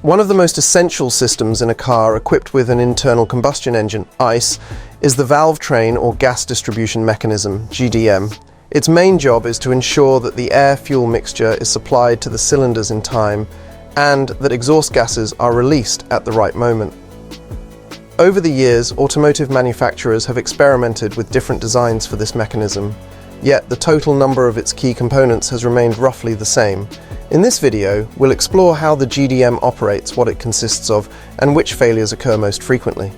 One of the most essential systems in a car equipped with an internal combustion engine, ICE, is the valvetrain or gas distribution mechanism, GDM. Its main job is to ensure that the air-fuel mixture is supplied to the cylinders in time and that exhaust gases are released at the right moment. Over the years, automotive manufacturers have experimented with different designs for this mechanism, yet the total number of its key components has remained roughly the same. In this video, we'll explore how the GDM operates, what it consists of, and which failures occur most frequently.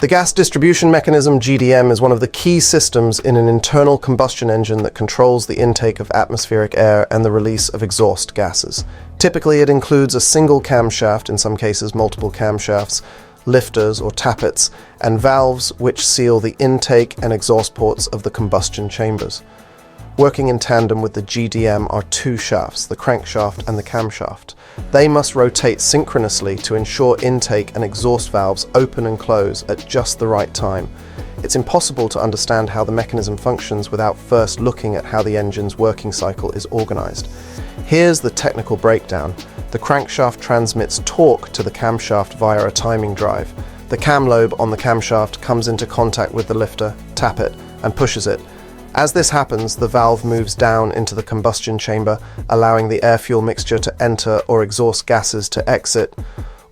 The gas distribution mechanism, GDM, is one of the key systems in an internal combustion engine that controls the intake of atmospheric air and the release of exhaust gases. Typically, it includes a single camshaft, in some cases multiple camshafts, lifters or tappets, and valves which seal the intake and exhaust ports of the combustion chambers. Working in tandem with the GDM are two shafts, the crankshaft and the camshaft. They must rotate synchronously to ensure intake and exhaust valves open and close at just the right time. It's impossible to understand how the mechanism functions without first looking at how the engine's working cycle is organized. Here's the technical breakdown. The crankshaft transmits torque to the camshaft via a timing drive. The cam lobe on the camshaft comes into contact with the lifter, tappet, and pushes it. As this happens, the valve moves down into the combustion chamber, allowing the air-fuel mixture to enter or exhaust gases to exit.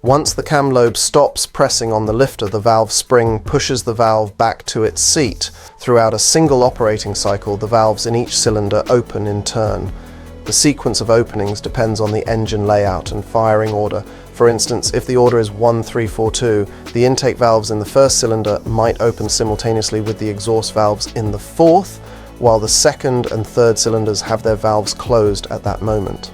Once the cam lobe stops pressing on the lifter, the valve spring pushes the valve back to its seat. Throughout a single operating cycle, the valves in each cylinder open in turn. The sequence of openings depends on the engine layout and firing order. For instance, if the order is 1, 3, 4, 2, the intake valves in the first cylinder might open simultaneously with the exhaust valves in the fourth, while the second and third cylinders have their valves closed at that moment.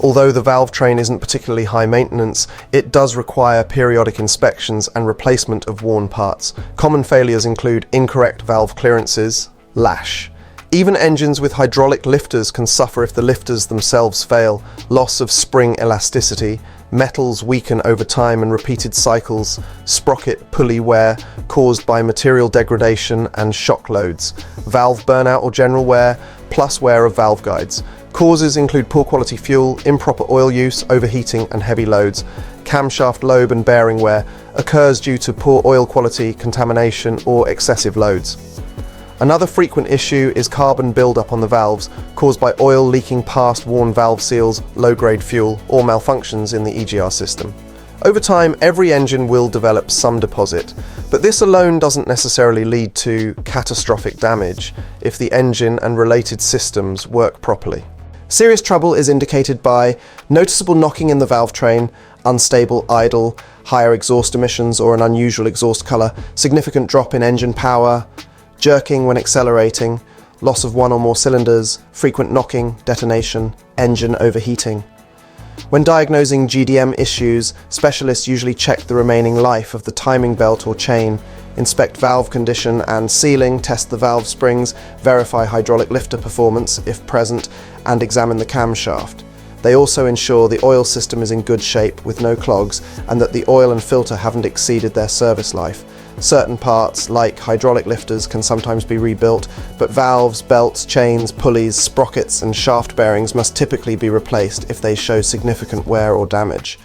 Although the valvetrain isn't particularly high maintenance, it does require periodic inspections and replacement of worn parts. Common failures include incorrect valve clearances, lash. Even engines with hydraulic lifters can suffer if the lifters themselves fail, loss of spring elasticity, metals weaken over time and repeated cycles, sprocket pulley wear caused by material degradation and shock loads, valve burnout or general wear, plus wear of valve guides. Causes include poor quality fuel, improper oil use, overheating and heavy loads. Camshaft lobe and bearing wear occurs due to poor oil quality, contamination or excessive loads. Another frequent issue is carbon buildup on the valves, caused by oil leaking past worn valve seals, low-grade fuel, or malfunctions in the EGR system. Over time, every engine will develop some deposit, but this alone doesn't necessarily lead to catastrophic damage if the engine and related systems work properly. Serious trouble is indicated by noticeable knocking in the valvetrain, unstable idle, higher exhaust emissions or an unusual exhaust color, significant drop in engine power, jerking when accelerating, loss of one or more cylinders, frequent knocking, detonation, engine overheating. When diagnosing GDM issues, specialists usually check the remaining life of the timing belt or chain, inspect valve condition and sealing, test the valve springs, verify hydraulic lifter performance if present, and examine the camshaft. They also ensure the oil system is in good shape with no clogs and that the oil and filter haven't exceeded their service life. Certain parts, like hydraulic lifters, can sometimes be rebuilt, but valves, belts, chains, pulleys, sprockets and shaft bearings must typically be replaced if they show significant wear or damage.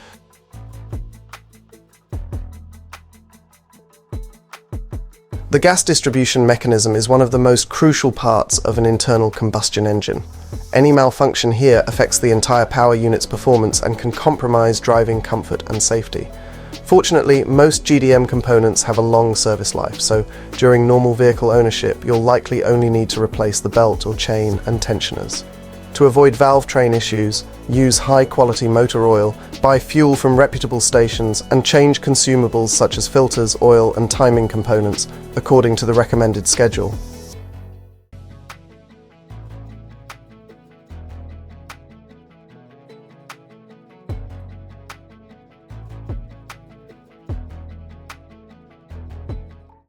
The gas distribution mechanism is one of the most crucial parts of an internal combustion engine. Any malfunction here affects the entire power unit's performance and can compromise driving comfort and safety. Fortunately, most GDM components have a long service life, so during normal vehicle ownership, you'll likely only need to replace the belt or chain and tensioners. To avoid valvetrain issues, use high-quality motor oil, buy fuel from reputable stations, and change consumables such as filters, oil, and timing components according to the recommended schedule.